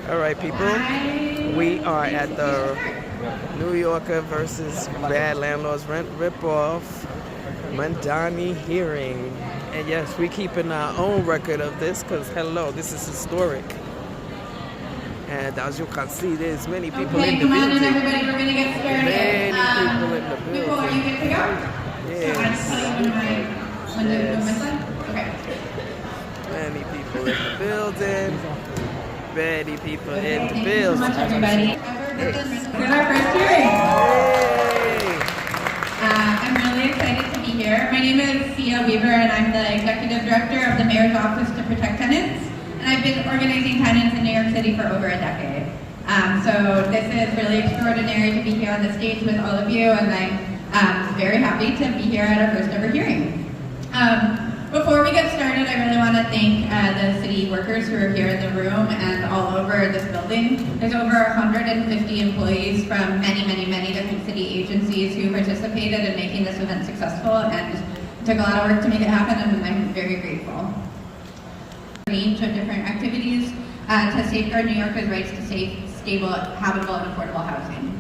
All right, people. We are at the New Yorker versus Bad Landlords Rent Ripoff Mamdani hearing. And yes, we're keeping our own record of this because, hello, this is historic. And as you can see, there's many people in the building. Okay, come on in, everybody. We're going to get started. Many people in the building. Before you get to go? Yes. So I just tell you when to move my slide? Okay. Many people in the building. Many people in the Thank you so building. much, everybody. This is our first hearing. Hey. I'm really excited to be here. My name is Sia Weaver, and I'm the Executive Director of the Mayor's Office to Protect Tenants. And I've been organizing tenants in New York City for over a decade. So this is really extraordinary to be here on the stage with all of you, and I'm very happy to be here at our first ever hearing. Before we get started, I really want to thank the city workers who are here in the room and all over this building. There's over 150 employees from many different city agencies who participated in making this event successful, and it took a lot of work to make it happen, and I'm very grateful. Range of different activities to safeguard New Yorkers' rights to safe, stable, habitable, and affordable housing.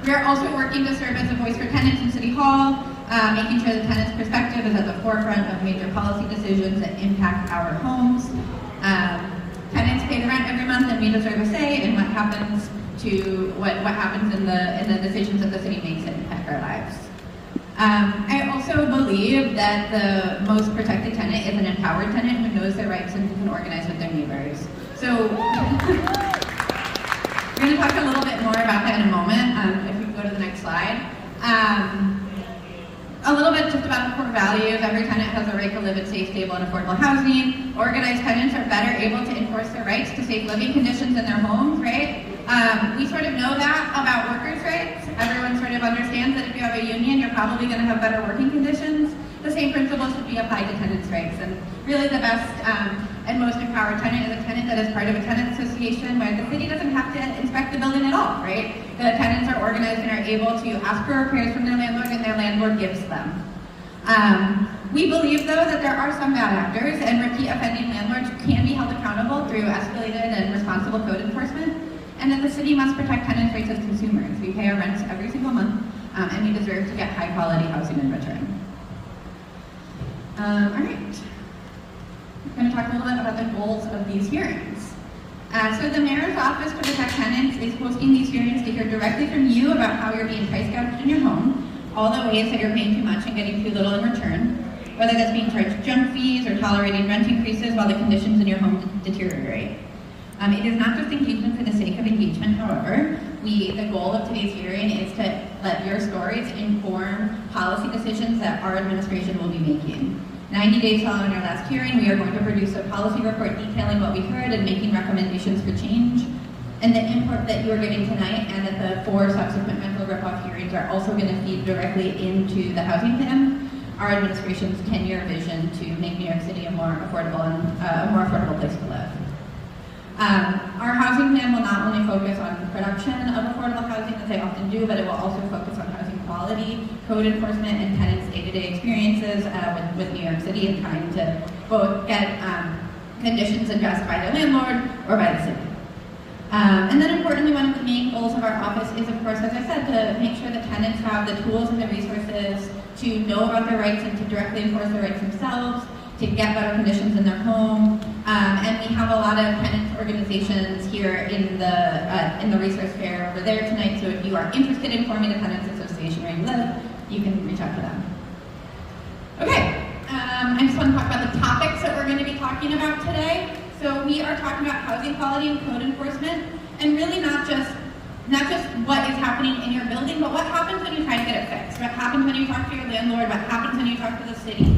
We are also working to serve as a voice for tenants in City Hall, making sure the tenant's perspective is at the forefront of major policy decisions that impact our homes. Tenants pay the rent every month, and we deserve a say in what happens to what happens in the decisions that the city makes that impact our lives. I also believe that the most protected tenant is an empowered tenant who knows their rights and who can organize with their neighbors. So we're going to talk a little bit more about that in a moment. If we can go to the next slide. A little bit just about the core values. Every tenant has a right to live in safe, stable, and affordable housing. Organized tenants are better able to enforce their rights to safe living conditions in their homes, right? We sort of know that about workers' rights. Everyone sort of understands that if you have a union, you're probably going to have better working conditions. The same principles should be applied to tenants' rights. And really the best and most empowered tenant is a tenant that is part of a tenant association where the city doesn't have to inspect the building at all, right? The tenants are organized and are able to ask for repairs from their landlord, and their landlord gives them. We believe, though, that there are some bad actors, and repeat offending landlords can be held accountable through escalated and responsible code enforcement, and that the city must protect tenants' rights as consumers. We pay our rents every single month, and we deserve to get high-quality housing in return. All right. I'm going to talk a little bit about the goals of these hearings. So the Mayor's Office to Protect Tenants is hosting these hearings to hear directly from you about how you're being price gouged in your home, all the ways that you're paying too much and getting too little in return, whether that's being charged junk fees or tolerating rent increases while the conditions in your home deteriorate. It is not just engagement for the sake of engagement, however. The goal of today's hearing is to let your stories inform policy decisions that our administration will be making. 90 days following our last hearing, we are going to produce a policy report detailing what we heard and making recommendations for change. And the input that you are getting tonight and that the 4 subsequent mental ripoff hearings are also going to feed directly into the housing plan, our administration's 10-year vision to make New York City a more affordable place to live. Our housing plan will not only focus on production of affordable housing, as I often do, but it will also focus on housing quality, code enforcement, and tenants' day-to-day experiences with New York City and trying to both get conditions addressed by the landlord or by the city. And then importantly, one of the main goals of our office is, of course, as I said, to make sure that tenants have the tools and the resources to know about their rights and to directly enforce their rights themselves, to get better conditions in their home. And we have a lot of tenants organizations here in the resource fair over there tonight, so if you are interested in forming a tenants association where you live, you can reach out to them. Okay, I just want to talk about the topics that we're going to be talking about today. So we are talking about housing quality and code enforcement, and really not just what is happening in your building, but what happens when you try to get it fixed. What happens when you talk to your landlord, what happens when you talk to the city.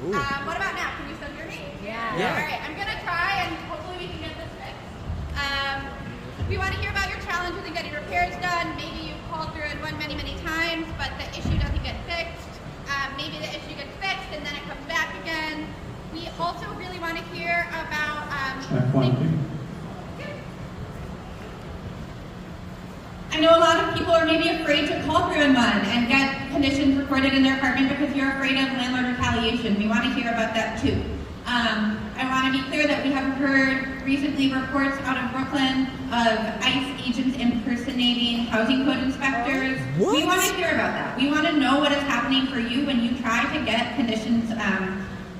What about now? Can you still hear me? Yeah. All right, I'm going to try and hopefully we can get this fixed. We want to hear about your challenges in getting repairs done. Maybe you've called through and run many times, but the issue doesn't get fixed. Maybe the issue gets fixed and then it comes back again. We also really want to hear about... I'm know a lot of people are maybe afraid to call 311 and get conditions recorded in their apartment because you're afraid of landlord retaliation. We want to hear about that too. I want to be clear that we have heard recently reports out of Brooklyn of ICE agents impersonating housing code inspectors. What? We want to hear about that. We want to know what is happening for you when you try to get conditions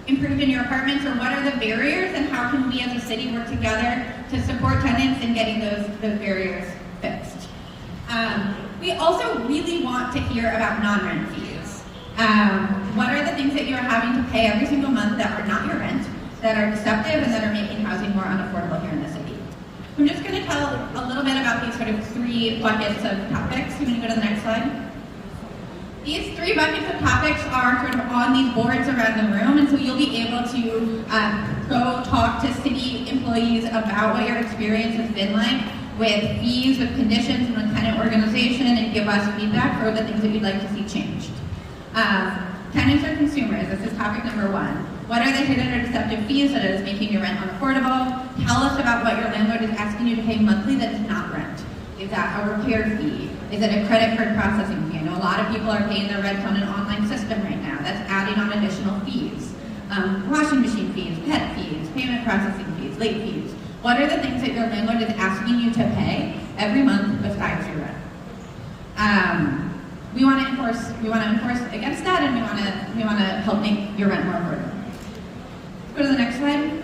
improved in your apartments, or what are the barriers and how can we as a city work together to support tenants in getting those barriers fixed. We also really want to hear about non-rent fees. What are the things that you're having to pay every single month that are not your rent, that are deceptive, and that are making housing more unaffordable here in the city? I'm just going to tell a little bit about these sort of 3 buckets of topics. You want to go to the next slide? These 3 buckets of topics are sort of on these boards around the room, and so you'll be able to go talk to city employees about what your experience has been like with fees, with conditions, and with tenant organization, and give us feedback for the things that you'd like to see changed. Tenants or consumers, this is topic number 1. What are the hidden or deceptive fees that is making your rent unaffordable? Tell us about what your landlord is asking you to pay monthly that is not rent. Is that a repair fee? Is it a credit card processing fee? I know a lot of people are paying their rent on an online system right now. That's adding on additional fees. Washing machine fees, pet fees, payment processing fees, late fees. What are the things that your landlord is asking you to pay every month besides your rent? We want to enforce against that, and we want to help make your rent more affordable. Let's go to the next slide.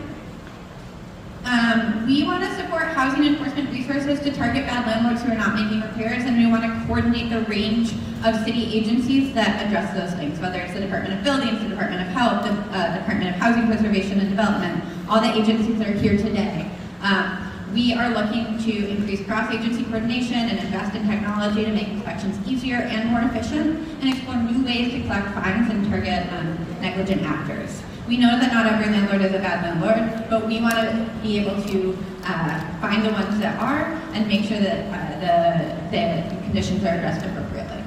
We want to support housing enforcement resources to target bad landlords who are not making repairs, and we want to coordinate the range of city agencies that address those things, whether it's the Department of Buildings, the Department of Health, the Department of Housing Preservation and Development, all the agencies that are here today. We are looking to increase cross-agency coordination and invest in technology to make inspections easier and more efficient, and explore new ways to collect fines and target negligent actors. We know that not every landlord is a bad landlord, but we want to be able to find the ones that are and make sure that the conditions are addressed appropriately.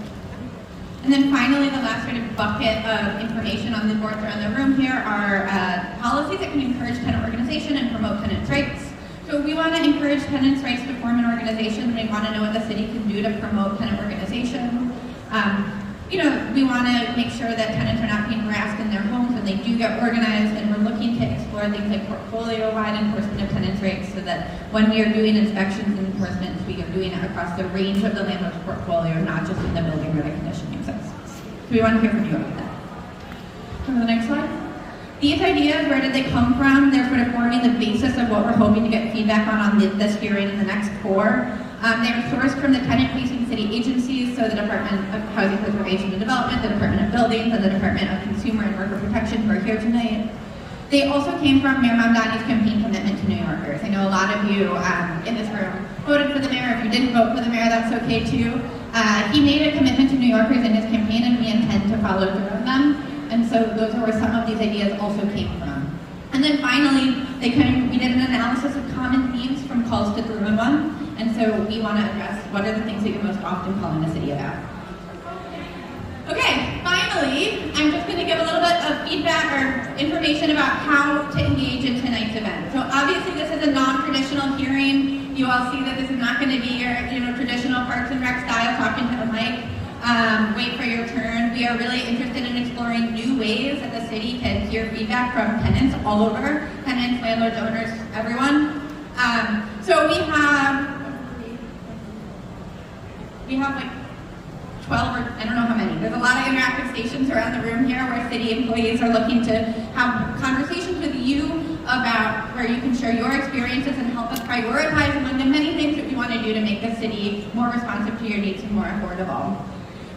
And then finally, the last sort of bucket of information on the boards around the room here are policies that can encourage tenant organization and promote tenants' rights. So we want to encourage tenants' rights to form an organization. We want to know what the city can do to promote tenant organization. We want to make sure that tenants are not being harassed in their homes when they do get organized, and we're looking to explore things like portfolio-wide enforcement of tenants' rights, so that when we are doing inspections and enforcement, we are doing it across the range of the landlord's portfolio, not just in the building where the condition exists. So we want to hear from you about that. Go to the next slide. These ideas, where did they come from? They're sort of forming the basis of what we're hoping to get feedback on this hearing in the next 4. They were sourced from the tenant-facing city agencies, so the Department of Housing Preservation and Development, the Department of Buildings, and the Department of Consumer and Worker Protection, who are here tonight. They also came from Mayor Mamdani's campaign commitment to New Yorkers. I know a lot of you in this room voted for the mayor. If you didn't vote for the mayor, that's okay too. He made a commitment to New Yorkers in his campaign, and we intend to follow through on them. And so those are where some of these ideas also came from. And then finally, we did an analysis of common themes from calls to 311. And so we want to address what are the things that you're most often calling the city about. Okay, finally, I'm just going to give a little bit of feedback or information about how to engage in tonight's event. So obviously this is a non-traditional hearing. You all see that this is not going to be your traditional Parks and Rec style talking to the mic. Wait for your turn. We are really interested in exploring new ways that the city can hear feedback from tenants all over, tenants, landlords, owners, everyone. So we have like 12 or I don't know how many. There's a lot of interactive stations around the room here where city employees are looking to have conversations with you about where you can share your experiences and help us prioritize among the many things that we want to do to make the city more responsive to your needs and more affordable.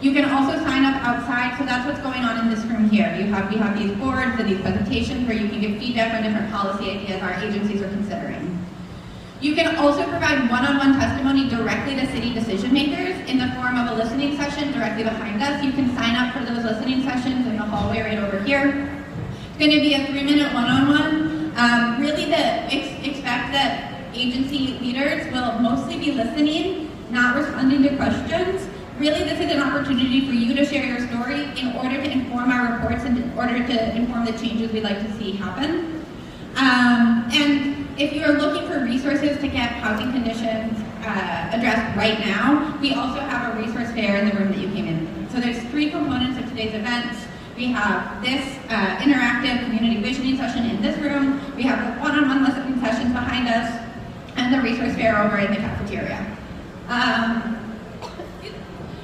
You can also sign up outside, so that's what's going on in this room here. We have these boards and these presentations where you can give feedback on different policy ideas our agencies are considering. You can also provide one-on-one testimony directly to city decision makers in the form of a listening session directly behind us. You can sign up for those listening sessions in the hallway right over here. It's going to be a 3-minute one-on-one. Really expect that agency leaders will mostly be listening, not responding to questions. Really, this is an opportunity for you to share your story in order to inform our reports and in order to inform the changes we'd like to see happen. And if you are looking for resources to get housing conditions address right now, we also have a resource fair in the room that you came in. So there's 3 components of today's event. We have this interactive community visioning session in this room. We have the one-on-one listening sessions behind us, and the resource fair over in the cafeteria. And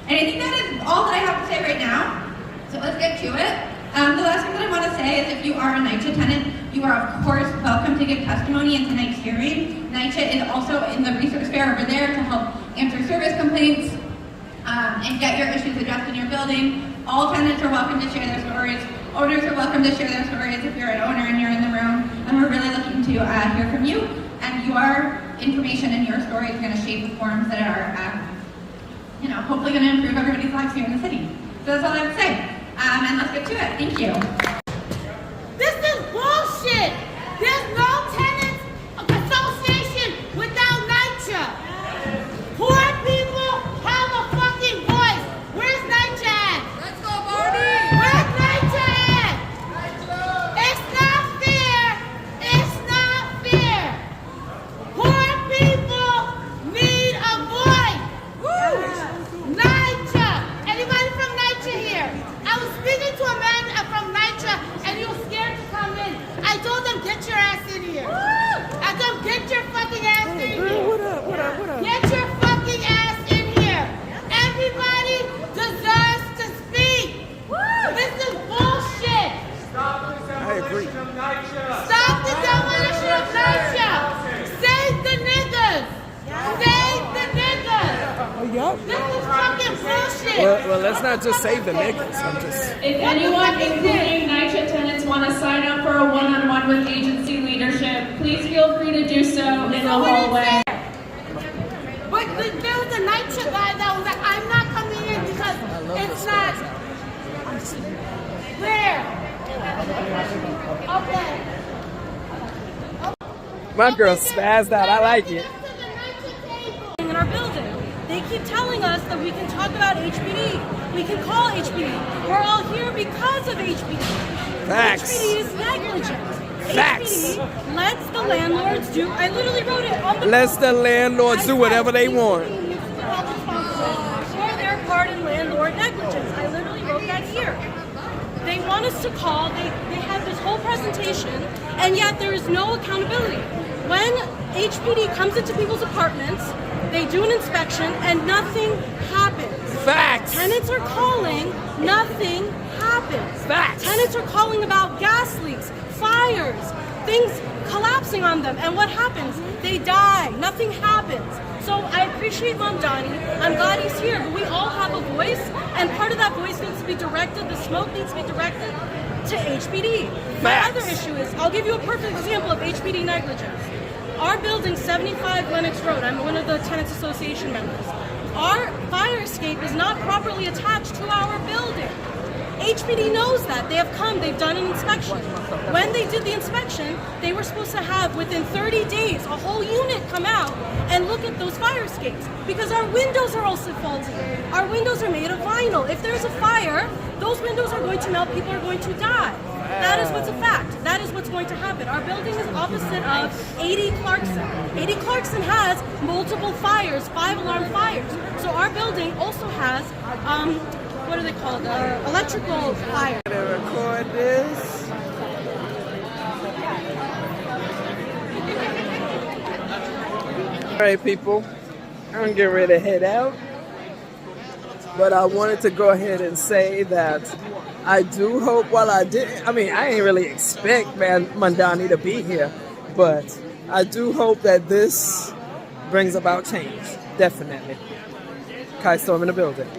I think that is all that I have to say right now. So let's get to it. The last thing that I want to say is if you are a NYCHA tenant, you are of course welcome to give testimony in tonight's hearing. NYCHA is also in the resource fair over there to help answer service complaints and get your issues addressed in your building. All tenants are welcome to share their stories. Owners are welcome to share their stories if you're an owner and you're in the room. And we're really looking to hear from you. And your information and your story is going to shape the forums that are, hopefully going to improve everybody's lives here in the city. So that's all I have to say. And let's get to it. Thank you. This is bullshit. There's no tenants association without NYCHA. Poor people have a fucking voice. Where's NYCHA at? Let's go, Barney! Where's NYCHA at? It's not fair. It's not fair. Poor people need a voice. NYCHA. Anybody from NYCHA here? I was speaking to a man from NYCHA and he was scared to come in. I told him, get your ass in here. I told him, get your fucking ass in here. What up? Get your fucking ass in here. Everybody deserves to speak. This is bullshit. I agree. Stop the demolition of NYCHA. Save the niggas. Save the niggas. Yup. This is fucking bullshit. Well, let's not just save the niggas. If anyone, including NYCHA tenants, want to sign up for a one-on-one with agency leadership, please feel free to do so in the hallway. But there was a NYCHA guy that was like, I'm not coming in because it's not. Where? Okay. My girl spazzed out. I like it. In our building. They keep telling us that we can talk about HPD. We can call HPD. We're all here because of HPD. Facts. HPD is negligent. Facts. HPD lets the landlords do. I literally wrote it on the. Lets the landlords do whatever they want. For their part in landlord negligence. I literally wrote that here. They want us to call. They have this whole presentation, and yet there is no accountability. When HPD comes into people's apartments, they do an inspection and nothing happens. Facts. Tenants are calling, nothing happens. Facts. Tenants are calling about gas leaks, fires, things collapsing on them. And what happens? They die. Nothing happens. So I appreciate Mamdani. I'm glad he's here, but we all have a voice, and part of that voice needs to be directed, the smoke needs to be directed to HPD. My Facts. other issue is, I'll give you a perfect example of HPD negligence. Our building, 75 Lennox Road, I'm one of the Tenants Association members. Our fire escape is not properly attached to our building. HPD knows that. They have come, they've done an inspection. When they did the inspection, they were supposed to have, within 30 days, a whole unit come out and look at those fire escapes. Because our windows are also faulty. Our windows are made of vinyl. If there's a fire, those windows are going to melt, people are going to die. That is what's a fact. That is what's going to happen. Our building is opposite of 80 Clarkson. 80 Clarkson has multiple fires, 5-alarm fires. So our building also has, what are they called? Electrical fire. I'm gonna record this. All right, people. I'm getting ready to head out. But I wanted to go ahead and say that I do hope, I ain't really expect Mamdani to be here, but I do hope that this brings about change, definitely. Kai Storm in the building.